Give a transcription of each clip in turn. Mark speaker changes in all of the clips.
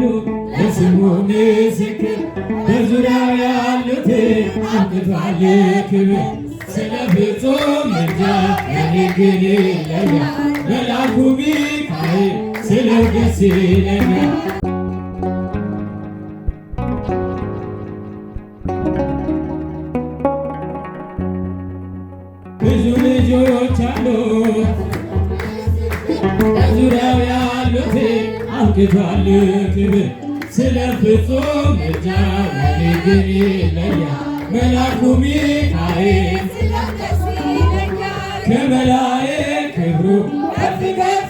Speaker 1: አሉ ለስሙ ምስክር በዙሪያው ያሉት አብቅቷል ክብር ስለ ፍጹም ምልጃ ለኔ ግን ይለያል መልአኩ ሚካኤል ስለው ደስ ይለኛል። ብዙ ልጆች አሉ በዙሪያው ያሉት አብቅቷል ክብር ስለ ፍጹም ምልጃ ለኔ ግን ይለያል መልአኩ ሚካኤል ከመላእክት ክብሩ ከፍ ከፍ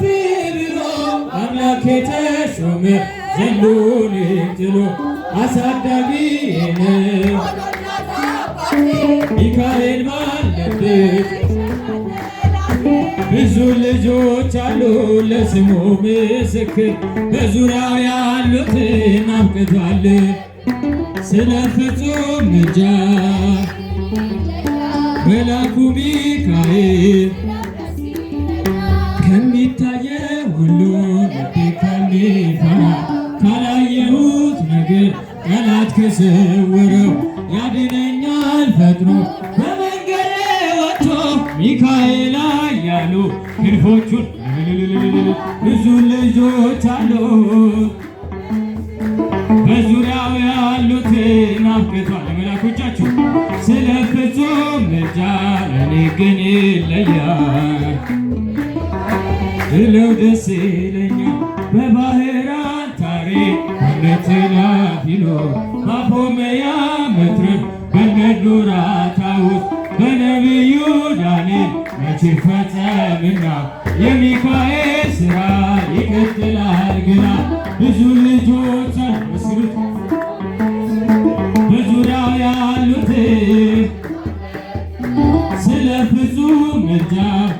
Speaker 1: ብሎ አምላክ የተሾመ ዘንዶን ጥሎ አሳዳጊዬ ነው ሚካኤል ባለበት ብዙ ልጆች አሉ ለስሙ ምስክር በዙሪያው ያሉትን አብቅቷል ስለ ፍጹም ምልጃ መልአኩ ሚካኤል ከሚታየው ሁሉ ልቤ ከሚፈራ ካላየሁት ነገር ጠላት ከሰወረው ያድነኛል ፈጥኖ በመንገዴ ወጥቶ ሚካኤል ያሉ ክንፎቹን ብዙ ልጆች አሉ በዙሪያው ያሉትን አብቅቷል መልአኮቻችሁ ስለ ፍጹም ምልጃ ለኔ ግን ይለያል ስለው ደስ ይለኛል በባህራን ታሪክ በነትላፊሎ ባፎመያ መትረፍ በነዱራ ታውት በነቢዩ ዳንኤል መቼ ፈጸምና የሚካኤል ሥራ ይቀጥላል ግና ብዙ ልጆች አመስግኑት በዙሪያው ያሉት ስለ ፍጹም ምልጃ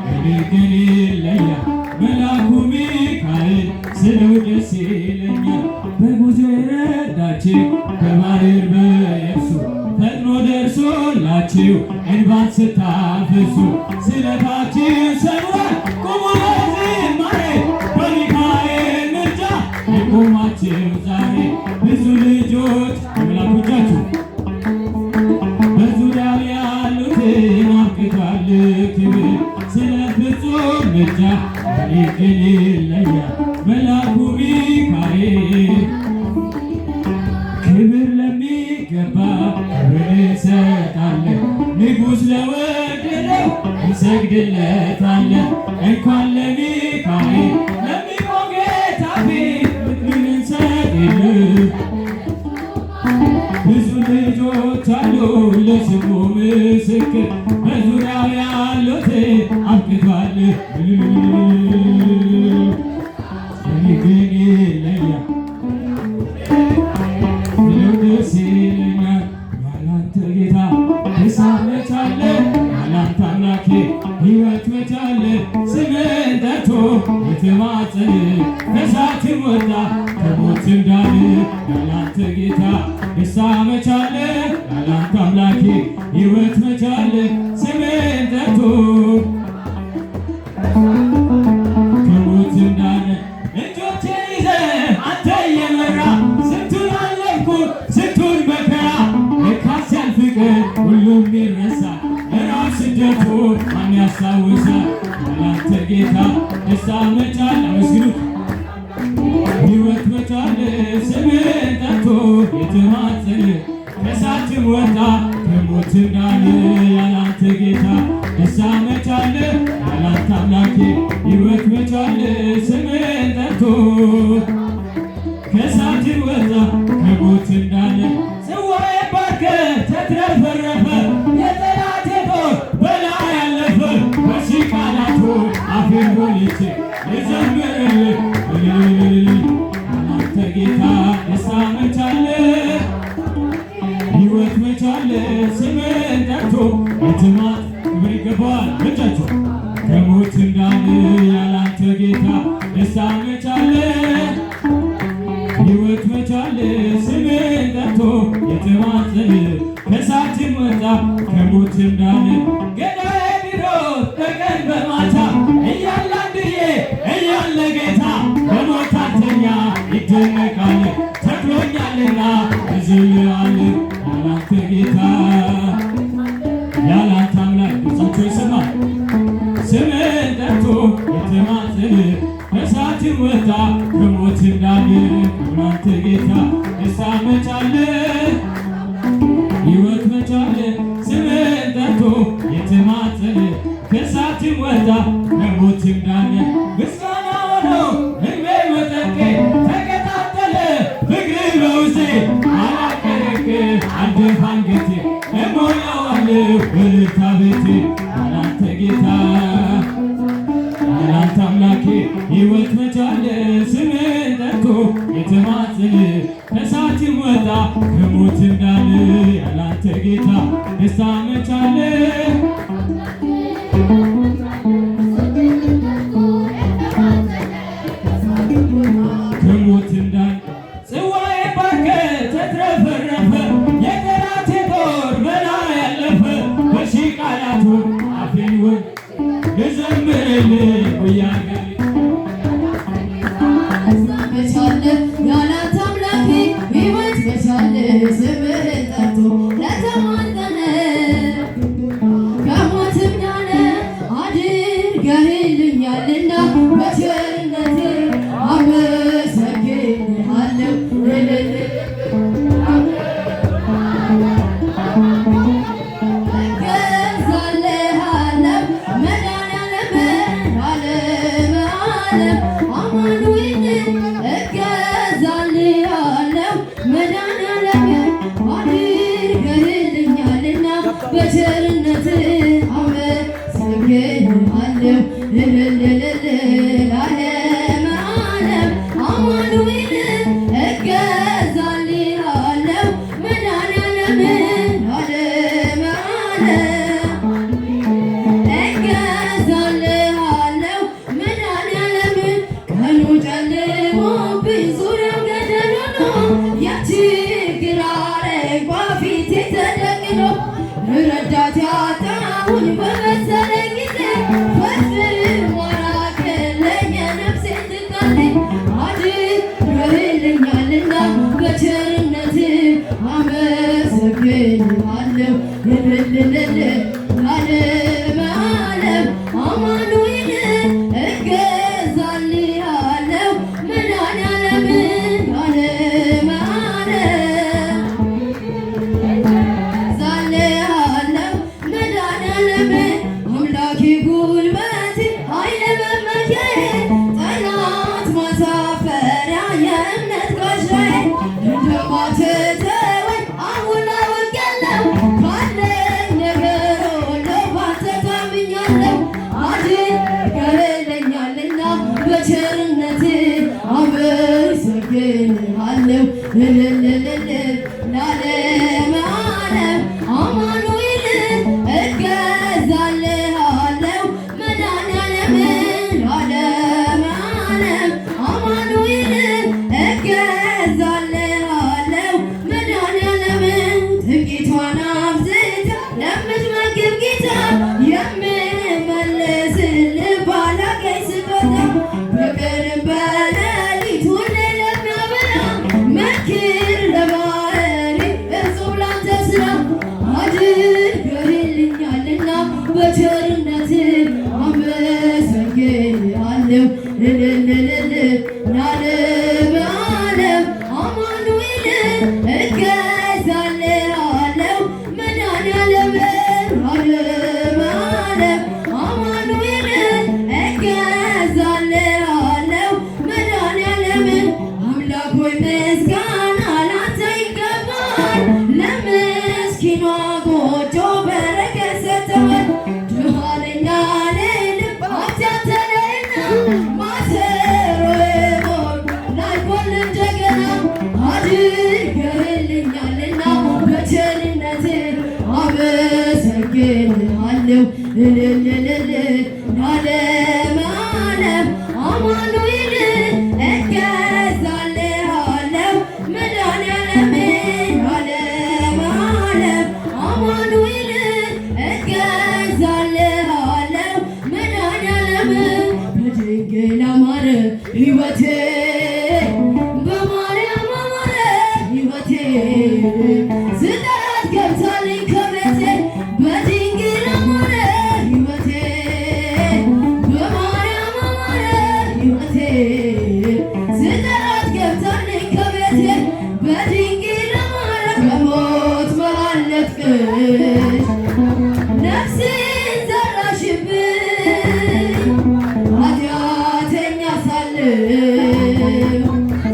Speaker 1: ለኔ ግን ይለያል መልአኩ ሚካኤል ስለው ደስ ይለኛል በጉዞ ረዳችሁ በባሕር በየብሱ ፈጥኖ ደርሶላችሁ እንባን ስታፈሱ ስለታችሁ ሰምሯል ቁሙ ለዝማሬ በሚካኤል ምልጃ የቆማችሁ ዛሬ ብዙ ልጆች አምላኮቻችሁ በዙሪያው ያሉትን አብቅቷል ክብር ስለ ፍጹም ምልጃ ለኔ ግን ይለያል መልአኩ ሚካኤል ክብር ለሚገባ ክብር እንሰጣለን ንጉሥ ለወደደው እንሰግድለታለን እንኳን ለሚካኤል ለሚቆም ጌታ ፊት ክብር እንሰግድለት ብዙ ልጆች አሉ ለስሙ ምስክር በዙሪያው ያሉት አብቅቷል ለኔ ግን ይለያል ስለው ደስ ይለኛል ያላንተ ጌታ እሳት መቻለ ያላንተ አምላኬ ሕይወት መቻለ ስምህን ጠርቶ የተማጸነ ከእሳትም ወጣ ከሞትም ዳነ ያላንተ ጌታ እሳት መቻለ ያላንተ አምላኬ ሕይወት መቻለ ስምህን ጠርቶ ከሞትም ዳነ እጆቼን ይዘህ አንተ እየመራ ስንቱን አለፍኩ ስንቱን መከራ ለካስ ያልፍ ቀን ሁሉም ይረሳ እራብ ስደቱን ማን ያስታውሳል ያላንተ ጌታ ደስታ መቻል አመስግኑት ሕይወት መቻል ስምህን ጠርቶ የተማጸነ ከእሳትም ወጣ ከሞትም ዳነ ያላንተ ጌታ ደስታ መቻል ያላንተ አምላኬ ሕይወት መቻል ስምህን ጠርቶ ከእሳትም ወጣ ከሞትም ዳነ ጽዋዬ ባርከህ ተትረፈረፈ የጠላቴ ጦር በላይ ያለፈ በሺህ ቃላቱ አፌን ሞልቼ ልዘምርልህ ያላንተ ጌታ ደስታ መቻል ሕይወት መቻል ስምህን ጠርቶ የትማት ክብር ይገባዋል እጃችሁ ከሞትም ዳነ ያላንተ ጌታ ደስታ መቻል ሕይወት መቻል ስምህን ጠርቶ የተማጸነ ከእሳትም ወጣ ከሞትም ዳነ ገዳዬ ቢሮጥ በቀን በማታ እያለ አንድዬ እያለ ጌታ በሞት አልተኛ ይደነቃል ተክሎኛልና እዝልአል ያላንተ ጌታ ያላንተ አምላክ ድምፃቸው ይሰማል። ስምህን ጠርቶ የተማጸነ ከእሳትም ወጣ ከሞት ዳነ ያላንተ ጌታ ደስታ መቻለ ሕይወት መቻለ ስምህን ጠርቶ የተማጸነ ከእሳትም ወጣ ከሞትም ዳነ ምስጋና ሆነው ሕልሜ መጠቄ ተቀጣጠለ ፍቅር በውስጤ አላቀረቅ አልደፋ አንገቴ እሞላዋለሁ በእልልታ ቤቴ ያላንተ ጌታ ያላንተ አምላኬ ሕይወት መቻለ ስምህን ጠርቶ የተማጸነ ከእሳትም ወጣ ከሞትም ዳነ ያላንተ ጌታ ደስታ መቻለ ከሞትም ዳነ ጽዋዬ ባርከ ተትረፈረፈ የጠላቴ ጦር በላይ ያለፈ በሺህ ቃላቱ አፌን ወድ ልዘምርልህ ወያገር
Speaker 2: መቻለ ያላንተ አምላኬ ሕይወት መቻለ ስምህን ጠርቶ ለተማጸነ ከሞትም ዳነ አድርገህልኛልና በቸርነቴ አመሰግንሃለሁ። እገዛልሃለሁ መድኃኒዓለም ዓለም ዓለም አማኑኤል እገዛልሃለሁ መድኃኒዓለም አድርገህልኛልና በቸርነት አመሰግንሃለሁ። ዓለም ዓለም አማኑኤል እገዛልሃለሁ መድኃኒዓለም ዓለም ዓለም እገዛልሃለሁ መድኃኒዓለም ቀኑ ጨልሞብኝ ዙሪያው ገደል ሆኖ የችግር አረግ በፊቴ ተደቅኖ ረዳት ያጣሁኝ በመሰለኝ ጊዜ ፈጽሞ ራቅልኝ የነፍሴን ትካዜ አድርገህልኛልና በቸርነት አመሰግንሃለሁ። ዓለም ዓለም አማኑኤል እገዛልሃለሁ መድኃኒዓለም ዓለም ዓለም እገዛልሃለሁ መድኃኒዓለም አምላኬ ጉልበቴ ኃይሌ መመኪያዬ ጠላት ማሳፈሪያ የእምነት ጋሻዬ እንደማትተወኝ አሁን አውቄያለሁ ካለኝ ነገር ሁሉ ባንተ ታምኛለሁ። አድርገህልኛልና በቸርነት አመሰግንሃለሁ። ዓለም ዓለም አማኑኤል እገዛልሃለሁ መድኃኒዓለም ዓለም ዓለም አማኑኤል እገዛልሃለሁ መድኃኒዓለም ጥቂቷን አብዝተህ ለምትመግብ ጌታ የምመልስልህ ባላገኝ ስጦታ በቀንም በሌሊት ሁሌ ለሚያበራ መክር ለባህሪ እጹብ ላንተ ሥራ አድርገህልኛልና በቸርነት አመሰግንሃለሁ። ዓለም ዓለም አማኑኤል እገዛልሃለሁ መድኃኒዓለም ዓለም ዓለም አማኑኤል እገዛልሃለሁ መድኃኒዓለም አምላክ ሆይ ምስጋና ላንተ ይገባል። ለምስኪኗ ጎጆ በረከት ሰጥተሃል። ድሃ ነኝ አልልም ኃጢአት ተለይና ማሰሮዬ ሞልቶ ላይጎል እንደገና አድርገህልኛልና በቸርነት አመሰግንሃለሁ። ዓለም ዓለም አማኑኤል እገዛልሃለሁ መድኃኒዓለም ዓለም ዓለም አማኑኤል እገዛልሃለሁ መድኃኒዓለም በድንግል አማረ ሕይወቴ ስጠራት ገብታልኝ ከቤቴ በድንግል አማረ ሕይወቴ በማርያም አማረ ሕይወቴ ስጠራት ገብታልኝ ከቤቴ በድንግል አማረ ከሞት መሃል ነጥቀሽ ነፍሴን ዘራሽብኝ ኃጢአተኛ ሳለሁ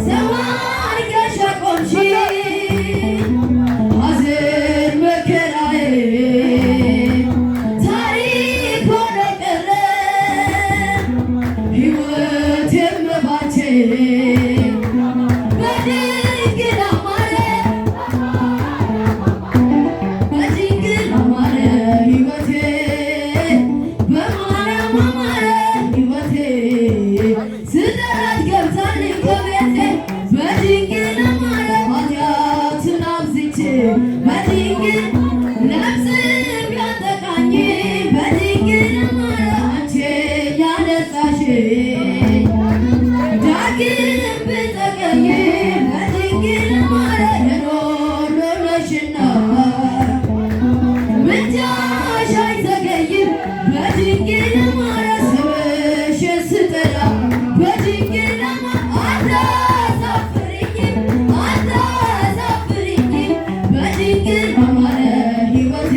Speaker 2: ሰው አድርገሽ አቆምሽኝ ሐዘን መከራዬ ታሪክ ሆኖ ቀረ ሕይወቴም ባንቺ በድንግል አማረ በድንግል አማረ ሕይወቴ በማርያም አማረ ሕይወቴ ስጠራት ገብታልኝ ከቤቴ በድንግል አማረ ኃጢአትን አብዝቼ በድንግል ነፍስም ቢያጠቃኝ በድንግል አማረ አንቺ ያነጻሽኝ ዳግም ብጠቀኝ በድንግል አማረ የኖሮ ነሽና ምልጃሽ አይዘገይም በድንግል አማረ ስምሽን ስጠራ በድንግል አማረ አታሳፍሪኝም በድንግል አማረ ሕይወቴ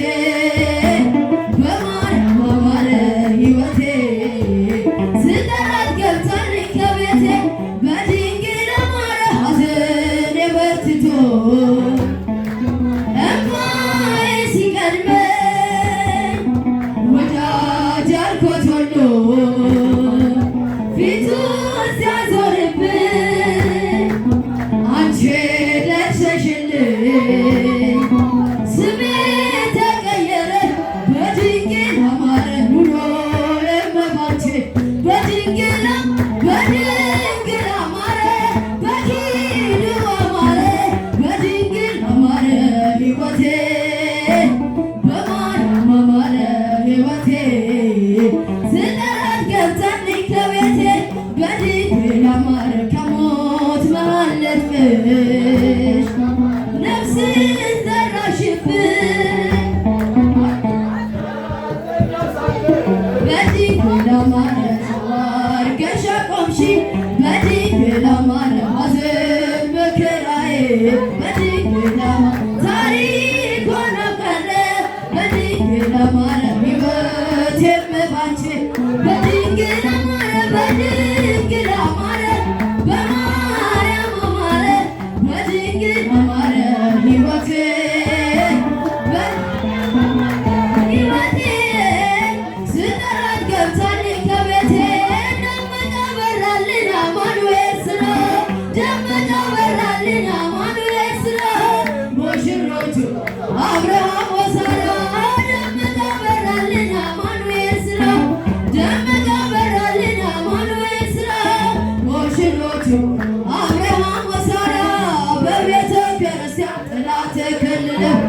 Speaker 2: በማርያም አማረ ሕይወቴ ስጠራት ገብታልኝ ከቤቴ በድንግል አማረ ሐዘኔ በርትቶ እምባዬ ሲቀድመኝ ወዳጅ ያልኩት ሁሉ ፊቱን ሲያዞርብኝ አንቺ ደርሰሽልኝ ስሜ ተቀየረ በድንግል አማረ ኑሮዬም ባንቺ በድንግል አማረ በኪዱ አማረ በድንግል አማረ ሕይወቴ በማርያም አማረ ሕይወቴ ስጠራት ገብታልኝ ከቤቴ በድንግል አማረ ከሞት መሃል ነጥቀሽ ነፍሴን ዘራሽብኝ በድንግል አማረ ሰው አድርገሽ አቆምሽኝ በድንግል አማረ ሐዘን መከራዬ በድንግል አማረ ታሪክ ሆኖ ቀረ በድንግል አማረ ሕይወቴም ባንቺ በድንግል አማረ በድንግል አማረ በማርያም አማረ በድንግል አማረ ሕይወቴ ሕይወቴ ስጠራት ገብታልኝ ከቤቴ ደመና በራልን አማኑኤል ስለ ደመና በራልን አማኑኤል ስለ ሙሽሮቹ አብርሃም ወሳራ ደመና በራልን አማኑኤል ስለ ደመና በራልን አማኑኤል ስለ ሙሽሮቹ አብርሃም ወሳራ በቤተ ክርስቲያን ጥላ ተከልለው